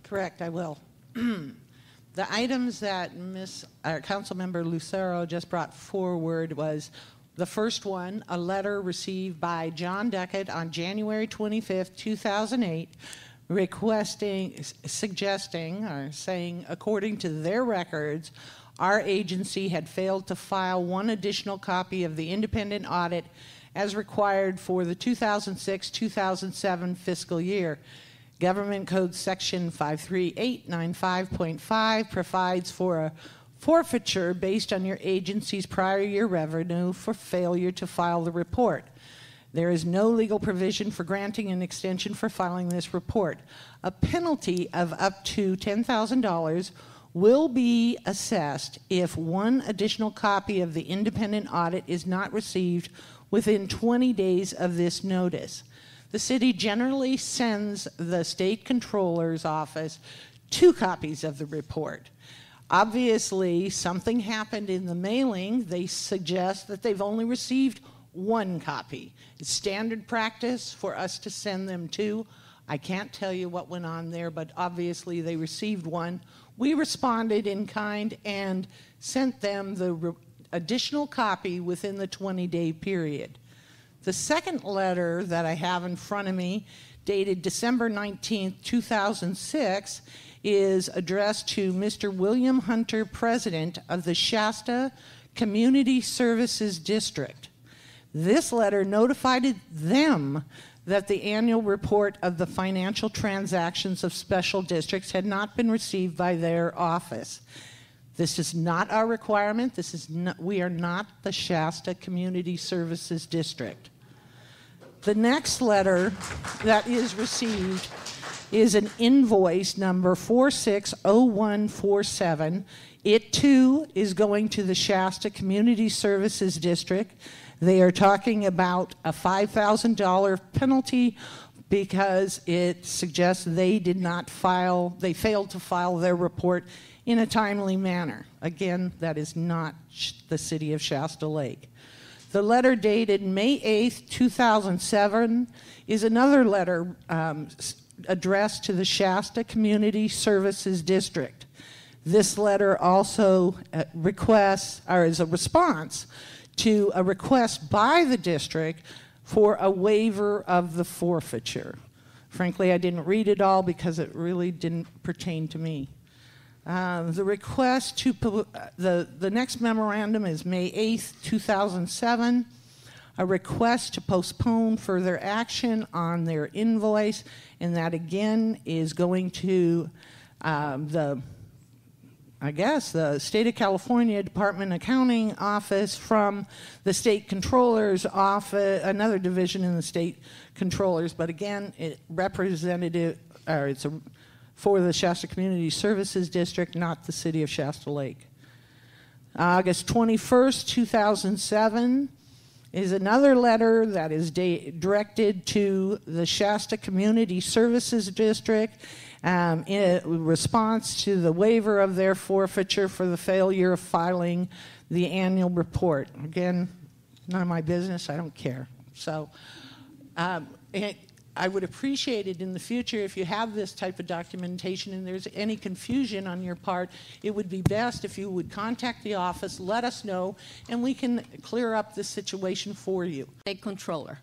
Correct, I will. The items that Councilmember Lucero just brought forward was the first one, a letter received by John Duckett on January 25th, 2008, suggesting or saying, according to their records, our agency had failed to file one additional copy of the independent audit as required for the 2006-2007 fiscal year. Government Code Section 53895.5 provides for a forfeiture based on your agency's prior year revenue for failure to file the report. There is no legal provision for granting an extension for filing this report. A penalty of up to $10,000 will be assessed if one additional copy of the independent audit is not received within 20 days of this notice. The city generally sends the state controller's office 2 copies of the report. Obviously, something happened in the mailing. They suggest that they've only received 1 copy. It's standard practice for us to send them 2. I can't tell you what went on there, but obviously they received 1. We responded in kind and sent them the additional copy within the 20-day period. The second letter that I have in front of me, dated December 19th, 2006, is addressed to Mr. William Hunter, President of the Shasta Community Services District. This letter notified them that the annual report of the financial transactions of special districts had not been received by their office. This is not our requirement. We are not the Shasta Community Services District. The next letter that is received is an invoice number 460147. It too is going to the Shasta Community Services District. They are talking about a $5,000 penalty because it suggests they failed to file their report in a timely manner. Again, that is not the city of Shasta Lake. The letter dated May 8th, 2007 is another letter addressed to the Shasta Community Services District. This letter also is a response to a request by the district for a waiver of the forfeiture. Frankly, I didn't read it all because it really didn't pertain to me. The request to the next memorandum is May 8th, 2007. A request to postpone further action on their invoice, and that again is going to the State of California Department of Accounting Office from the State Controller's Office, another division in the State Controllers, but again, it's for the Shasta Community Services District, not the city of Shasta Lake. August 21st, 2007 is another letter that is directed to the Shasta Community Services District in response to the waiver of their forfeiture for the failure of filing the annual report. Again, none of my business, I don't care. So I would appreciate it in the future if you have this type of documentation and there's any confusion on your part, it would be best if you would contact the office, let us know, and we can clear up this situation for you. State controller.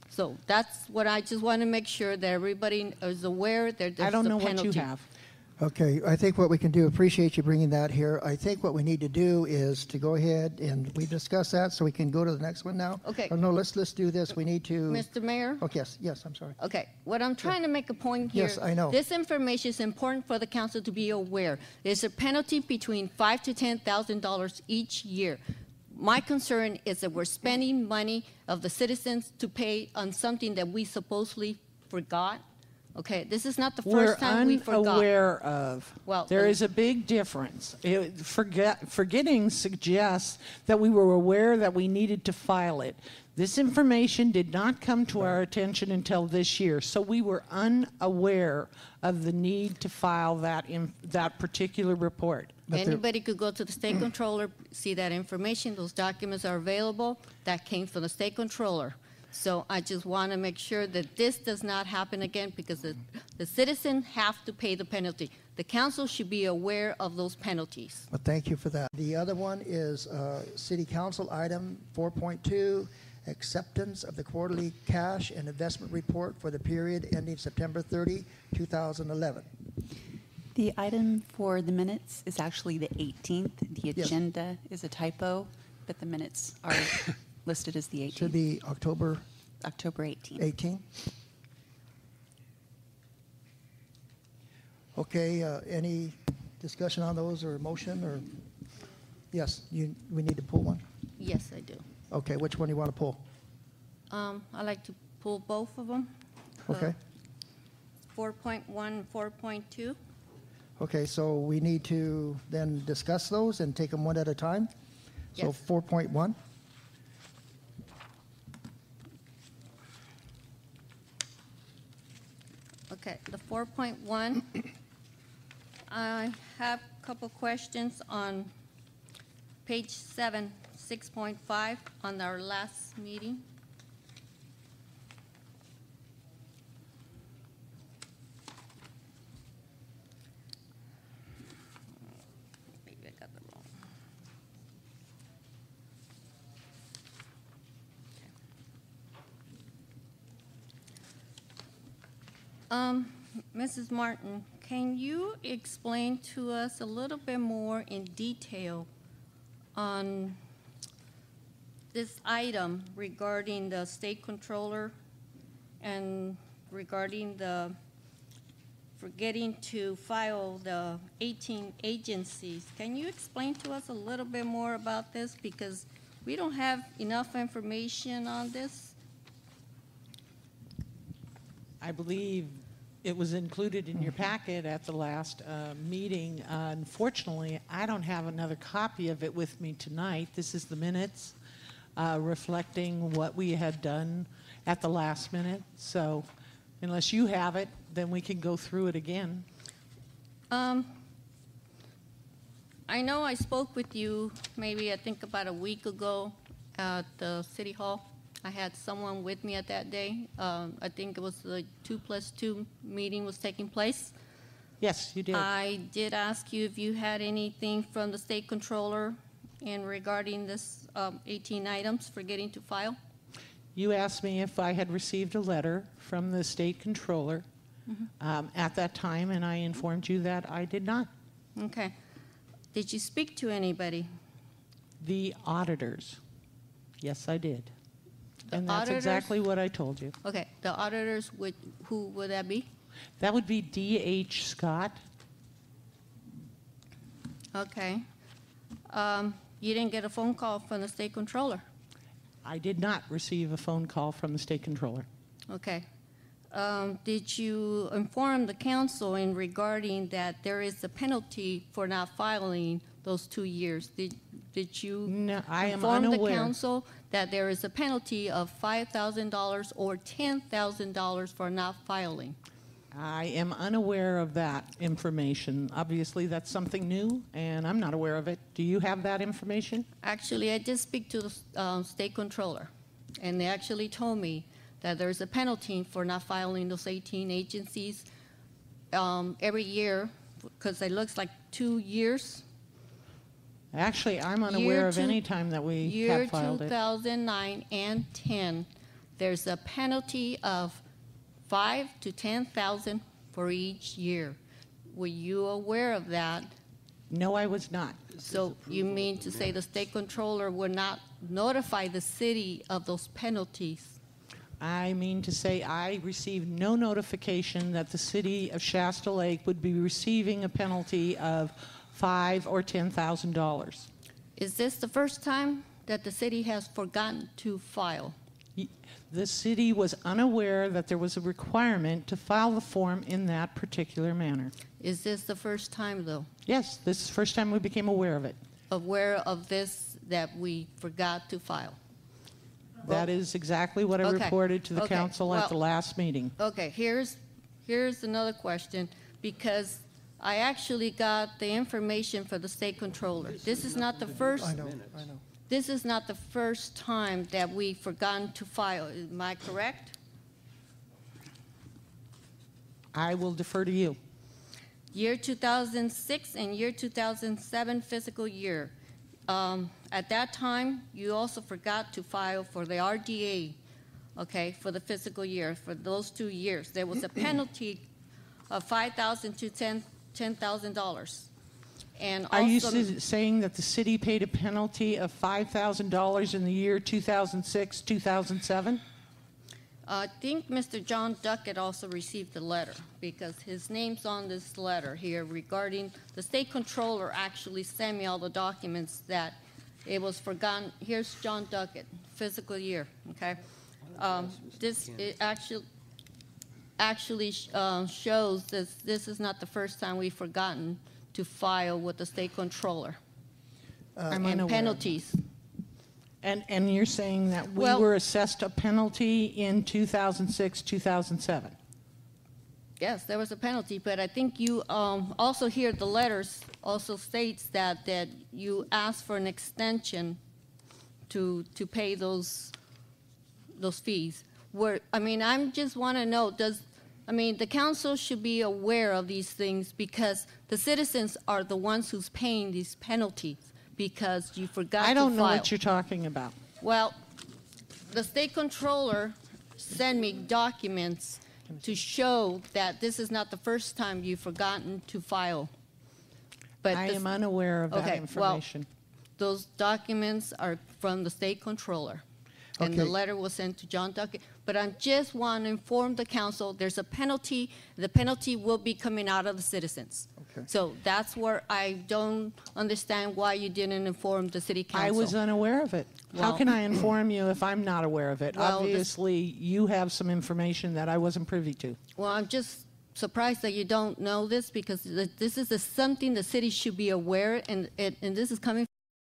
So that's what I just want to make sure that everybody is aware that there's a penalty. I don't know what you have. Okay, I think what we can do, appreciate you bringing that here. I think what we need to do is to go ahead and we discuss that so we can go to the next one now. Okay. Oh, no, let's do this. We need to. Mr. Mayor? Oh, yes, I'm sorry. Okay, what I'm trying to make a point here. Yes, I know. This information is important for the council to be aware. There's a penalty between $5,000 to $10,000 each year. My concern is that we're spending money of the citizens to pay on something that we supposedly forgot. Okay, this is not the first time we forgot. We're unaware of. Well, there is a big difference. Forgetting suggests that we were aware that we needed to file it. This information did not come to our attention until this year, so we were unaware of the need to file that particular report. Anybody could go to the state controller, see that information. Those documents are available. That came from the state controller. So I just want to make sure that this does not happen again, because the citizens have to pay the penalty. The council should be aware of those penalties. Well, thank you for that. The other one is City Council Item 4.2, acceptance of the quarterly cash and investment report for the period ending September 30, 2011. The item for the minutes is actually the 18th. The Yes. agenda is a typo, but the minutes are listed as the 18th. Should be October October 18th. 18. Okay, any discussion on those or motion or? Yes, we need to pull one. Yes, I do. Okay, which one do you want to pull? I like to pull both of them. Okay. 4.1 and 4.2. Okay, so we need to then discuss those and take them one at a time? So Yes. 4.1? Okay, the 4.1, I have a couple questions on page 7, 6.5 on our last meeting. Maybe I got the wrong. Mrs. Martin, can you explain to us a little bit more in detail on this item regarding the state controller and regarding the forgetting to file the 18 agencies? Can you explain to us a little bit more about this? Because we don't have enough information on this. I believe it was included in your packet at the last meeting. Unfortunately, I don't have another copy of it with me tonight. This is the minutes reflecting what we had done at the last minute. So unless you have it, then we can go through it again. I know I spoke with you maybe I think about a week ago at the City Hall. I had someone with me at that day. I think it was the 2+2 meeting was taking place. Yes, you did. I did ask you if you had anything from the state controller in regarding this 18 items for getting to file. You asked me if I had received a letter from the state controller at that time, and I informed you that I did not. Okay. Did you speak to anybody? The auditors. Yes, I did. The And that's auditors? exactly what I told you. Okay, the auditors, who would that be? That would be D.H. Scott. Okay. You didn't get a phone call from the state controller? I did not receive a phone call from the state controller. Okay. Did you inform the council in regarding that there is a penalty for not filing those 2 years? Did you No, I am inform the unaware. council that there is a penalty of $5,000 or $10,000 for not filing? I am unaware of that information. Obviously, that's something new, and I'm not aware of it. Do you have that information? Actually, I did speak to the state controller, and they actually told me that there's a penalty for not filing those 18 agencies every year, because it looks like 2 years. Actually, I'm unaware of any time that we Year have filed it. 2009 and 10, there's a penalty of $5,000 to $10,000 for each year. Were you aware of that? No, I was not. So you mean to say the state controller would not notify the city of those penalties? I mean to say I received no notification that the city of Shasta Lake would be receiving a penalty of $5,000 or $10,000. Is this the first time that the city has forgotten to file? The city was unaware that there was a requirement to file the form in that particular manner. Is this the first time, though, Yes, this is the first time we became aware of it. aware of this, that we forgot to file? That is exactly what I Okay. reported to the Okay. council at the Well- last meeting. Okay, here's another question, because I actually got the information for the state controller. This is not the first. I know. this is not the first time that we've forgotten to file. Am I correct? I will defer to you. Year 2006 and year 2007 fiscal year. At that time, you also forgot to file for the RDA, okay, for the fiscal year. For those 2 years, there was a penalty of $5,000 to $10,000. And Are you also, saying that the city paid a penalty of $5,000 in the year 2006, 2007? I think Mr. John Duckett also received the letter because his name's on this letter here regarding the state controller actually sent me all the documents that it was forgotten. Here's John Duckett, fiscal year, okay? This it actually shows this is not the first time we've forgotten to file with the state controller I'm and unaware. penalties. And you're saying that we Well- were assessed a penalty in 2006, 2007? Yes, there was a penalty, but I think you also here the letters also states that you asked for an extension to pay those fees. I just want to know, the council should be aware of these things because the citizens are the ones who's paying these penalties because you forgot to file. I don't know what you're talking about. Well, the state controller sent me documents to show that this is not the first time you've forgotten to file. But I am unaware of that Okay, well, information. those documents are from the state controller. And the Okay. letter was sent to John Duckett. But I just want to inform the council, there's a penalty. The penalty will be coming out of the citizens. Okay. So that's where I don't understand why you didn't inform the city council. I was unaware of it. How Well- can I inform you if I'm not aware of it? Well, Obviously, you have some information that I wasn't privy to. Well, I'm just surprised that you don't know this because this is something the city should be aware, and this is coming